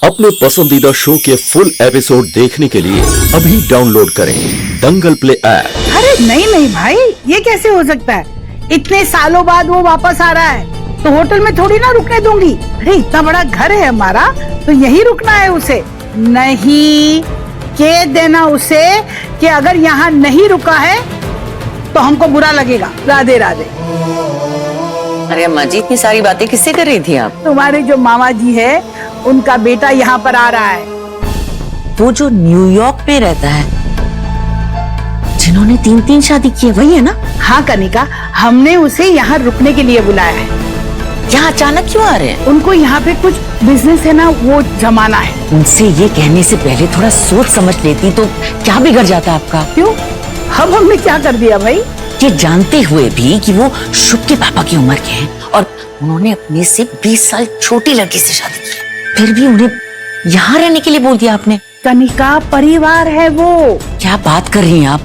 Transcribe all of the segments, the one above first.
अपने पसंदीदा शो के फुल एपिसोड देखने के लिए अभी डाउनलोड करें दंगल प्ले ऐप। अरे नहीं भाई, ये कैसे हो सकता है? इतने सालों बाद वो वापस आ रहा है तो होटल में थोड़ी ना रुकने दूंगी। अरे इतना बड़ा घर है हमारा, तो यही रुकना है उसे। नहीं, कह देना उसे कि अगर यहाँ नहीं रुका है तो हमको बुरा लगेगा। राधे राधे। अरे अम्मा जी, इतनी सारी बातें किससे कर रही थी आप? तुम्हारे जो मामा जी है, उनका बेटा यहाँ पर आ रहा है। वो जो न्यूयॉर्क में रहता है, जिन्होंने 3 शादी की है, वही है ना? हाँ कनिका, हमने उसे यहाँ रुकने के लिए बुलाया है। यहाँ अचानक क्यों आ रहे हैं? उनको यहाँ पे कुछ बिजनेस है ना, वो जमाना है। उनसे ये कहने से पहले थोड़ा सोच समझ लेती तो क्या बिगड़ जाता आपका? क्यों? हमने क्या कर दिया भाई? ये जानते हुए भी कि वो शुभ के पापा की उम्र के हैं और उन्होंने अपने से 20 साल छोटी लड़की से शादी की, फिर भी उन्हें यहाँ रहने के लिए बोल दिया आपने? कनिका, परिवार है वो। क्या बात कर रही हैं आप?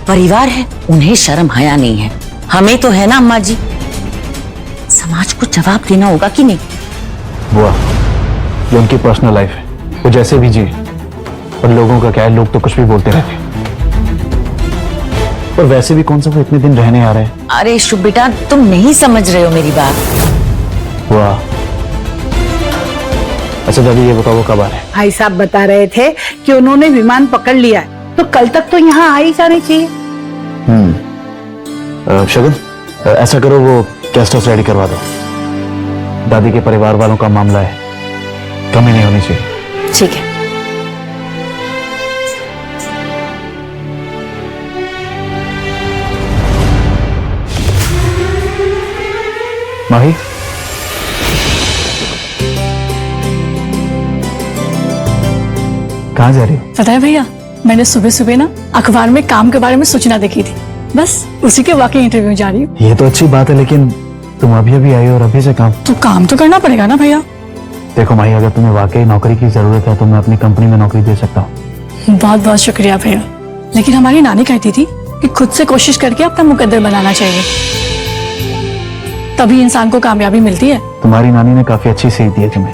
परिवार है? उन्हें शर्म हया नहीं है, हमें तो है ना अम्मा जी। समाज को जवाब देना होगा कि नहीं? बुआ, ये उनकी पर्सनल लाइफ है, वो जैसे भी जिए। और लोगों का क्या है, लोग तो कुछ भी बोलते रहते हैं। और वैसे भी कौन सा वो इतने दिन रहने आ रहे हैं। अरे शुभ बेटा, तुम नहीं समझ रहे हो मेरी बात। बुआ, अच्छा दादी ये बताओ वो कब आ रहे हैं? भाई साहब बता रहे थे कि उन्होंने विमान पकड़ लिया है, तो कल तक तो यहाँ आ ही जाने चाहिए। शगुन, ऐसा करो, वो गेस्ट हाउस रेडी करवा दो। दादी के परिवार वालों का मामला है, कमी नहीं होनी चाहिए। ठीक है। माही, कहाँ जा रही हो? पता है भैया, मैंने सुबह सुबह ना अखबार में काम के बारे में सूचना देखी थी, बस उसी के वाकई इंटरव्यू में जा रही हूँ। ये तो अच्छी बात है, लेकिन तुम अभी आई हो और अभी से काम? तो काम तो करना पड़ेगा ना भैया। देखो माही, अगर तुम्हें वाकई नौकरी की जरूरत है तो मैं अपनी कंपनी में नौकरी दे सकता हूँ। बहुत बहुत शुक्रिया भैया, लेकिन हमारी नानी कहती थी कि खुद से कोशिश करके अपना मुकद्दर बनाना चाहिए, तभी इंसान को कामयाबी मिलती है। तुम्हारी नानी ने काफी अच्छी सीख दी है तुम्हें,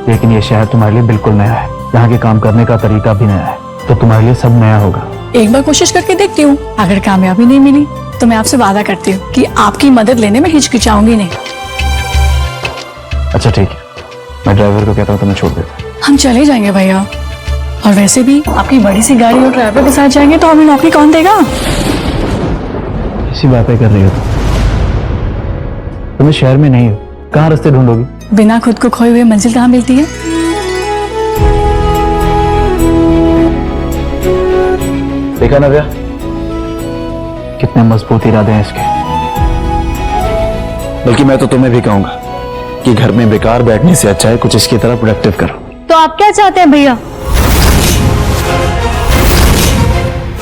लेकिन ये शहर तुम्हारे लिए बिल्कुल नया है, यहाँ के काम करने का तरीका भी नया है, तो तुम्हारे लिए सब नया होगा। एक बार कोशिश करके देखती हूँ, अगर कामयाबी नहीं मिली तो मैं आपसे वादा करती हूँ कि आपकी मदद लेने में हिचकिचाऊंगी नहीं। अच्छा ठीक है, मैं ड्राइवर को कहता हूँ तुम्हें छोड़ देता हूँ। हम चले जाएंगे भैया, और वैसे भी आपकी बड़ी सी गाड़ी और ड्राइवर के साथ जाएंगे तो हमें नौकरी कौन देगा? इसी बातें कर रही हो तुम्हें शहर में नहीं हो, कहाँ रास्ते ढूंढोगी? बिना खुद को खोए हुए मंजिल कहाँ मिलती है? देखा नव्या, कितने मजबूत इरादे हैं इसके। बल्कि मैं तो तुम्हें भी कहूंगा कि घर में बेकार बैठने से अच्छा है कुछ इसकी तरह प्रोडक्टिव करो। तो आप क्या चाहते हैं भैया?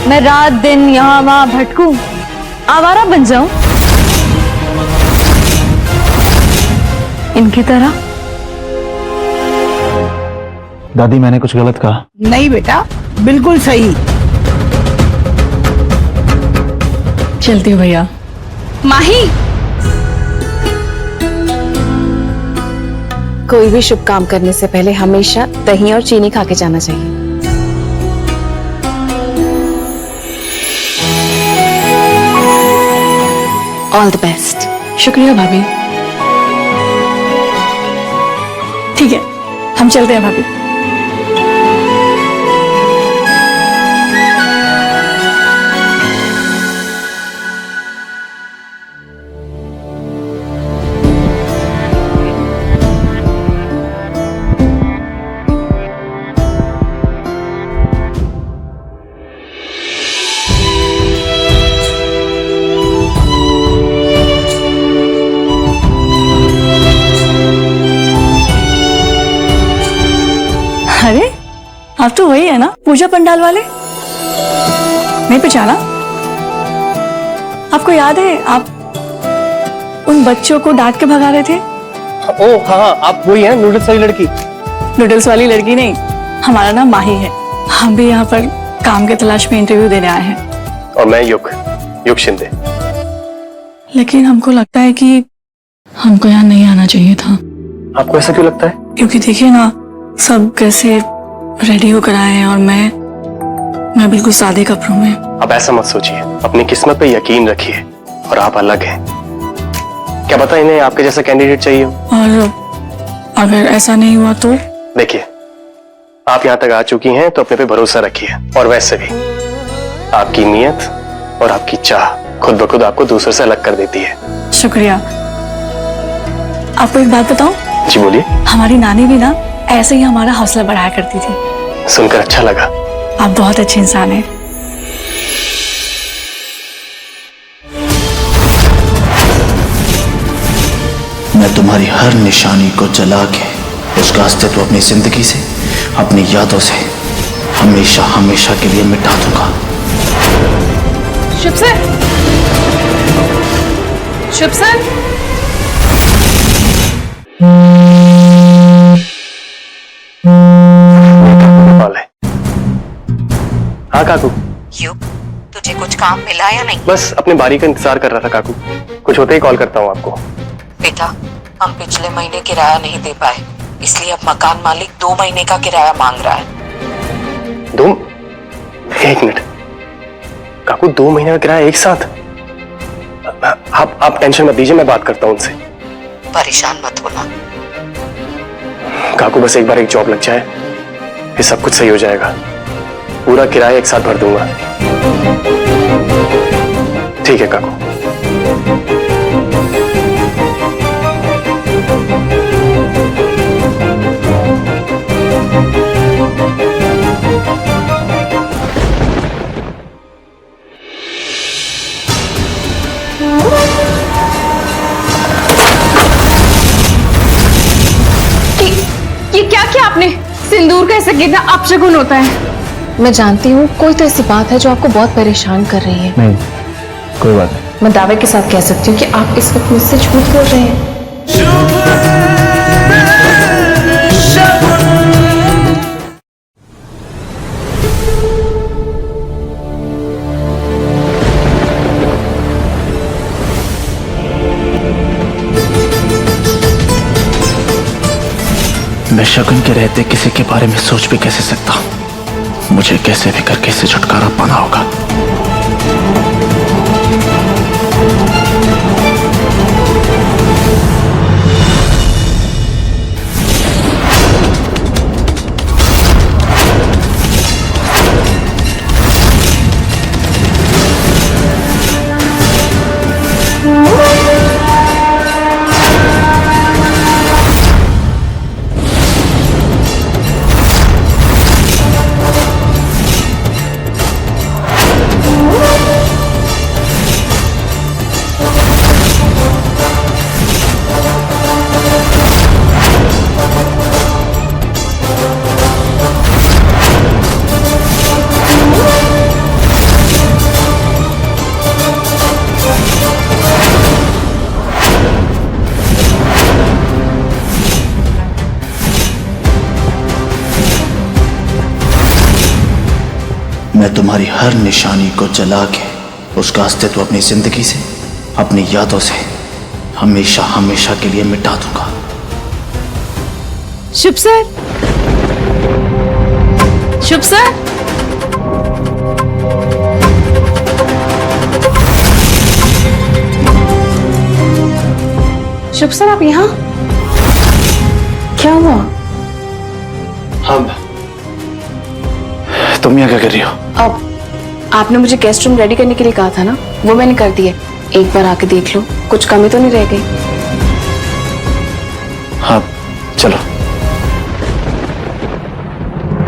मैं रात दिन यहाँ वहां भटकूं, आवारा बन जाऊं इनकी तरह? दादी, मैंने कुछ गलत कहा? नहीं बेटा, बिल्कुल सही। चलती हूँ भैया। माही, कोई भी शुभ काम करने से पहले हमेशा दही और चीनी खा के जाना चाहिए। All the best. शुक्रिया भाभी। ठीक है, हम चलते हैं भाभी। अरे आप तो वही है ना, पूजा पंडाल वाले? नहीं पहचाना? आपको याद है आप उन बच्चों को डांट के भगा रहे थे? ओ हाँ, आप वही है नूडल्स वाली लड़की? नूडल्स वाली लड़की नहीं, हमारा नाम माही है। हम भी यहाँ पर काम के तलाश में इंटरव्यू देने आए हैं। और मैं युग शिंदे। लेकिन हमको लगता है कि हमको यहाँ नहीं आना चाहिए था। आपको ऐसा क्यों लगता है? क्योंकि देखिए ना सब कैसे रेडी होकर आए हैं और मैं बिल्कुल सादे कपड़ों में। अब ऐसा मत सोचिए, अपनी किस्मत पे यकीन रखिए और आप अलग हैं। क्या पता इन्हें आपके जैसा कैंडिडेट चाहिए हो। और अगर ऐसा नहीं हुआ तो? देखिए, आप यहाँ तक आ चुकी हैं तो अपने पे भरोसा रखिए। और वैसे भी आपकी नीयत और आपकी चाह खुद ब खुद आपको दूसरों से अलग कर देती है। शुक्रिया। आपको एक बात बताऊं? जी बोलिए। हमारी नानी भी ना ऐसे ही हमारा हौसला बढ़ाया करती थी। सुनकर अच्छा लगा। आप बहुत अच्छे इंसान हैं। मैं तुम्हारी हर निशानी को जला के उसका अस्तित्व अपनी जिंदगी से, अपनी यादों से हमेशा हमेशा के लिए मिटा दूंगा। शुभ सर, शुभ सर, हाँ काकू। युग, तुझे कुछ काम मिला या नहीं? बस अपने बारी का इंतजार कर रहा था काकू। कुछ होते ही कॉल करता हूँ आपको। बेटा, हम पिछले महीने किराया नहीं दे पाए, इसलिए अब मकान मालिक 2 महीने का किराया मांग रहा है। एक मिनट काकू, 2 महीने का किराया एक साथ? आप टेंशन मत दीजिए, मैं बात करता हूँ उनसे। परेशान मत होना। काकू बस एक बार एक जॉब लग जाए, फिर सब कुछ सही हो जाएगा। पूरा किराया एक साथ भर दूंगा। ठीक है काकू। ये क्या किया आपने? सिंदूर कैसे गिरना अपशगुन होता है। मैं जानती हूँ कोई तो ऐसी बात है जो आपको बहुत परेशान कर रही है। नहीं, कोई बात नहीं। मैं दावे के साथ कह सकती हूँ कि आप इस वक्त मुझसे झूठ बोल रहे हैं। मैं शगुन के रहते किसी के बारे में सोच भी कैसे सकता हूँ? मुझे कैसे भी करके इससे छुटकारा पाना होगा। मैं तुम्हारी हर निशानी को जला के उसका अस्तित्व अपनी जिंदगी से, अपनी यादों से हमेशा हमेशा के लिए मिटा दूंगा। शुभ सर, शुभ सर, शुभ सर, आप यहाँ? क्या हुआ? हाँ, तुम यहाँ क्या कर रही हो? अब आपने मुझे गेस्ट रूम रेडी करने के लिए कहा था ना, वो मैंने कर दिया। एक बार आके देख लो, कुछ कमी तो नहीं रह गई। हाँ चलो।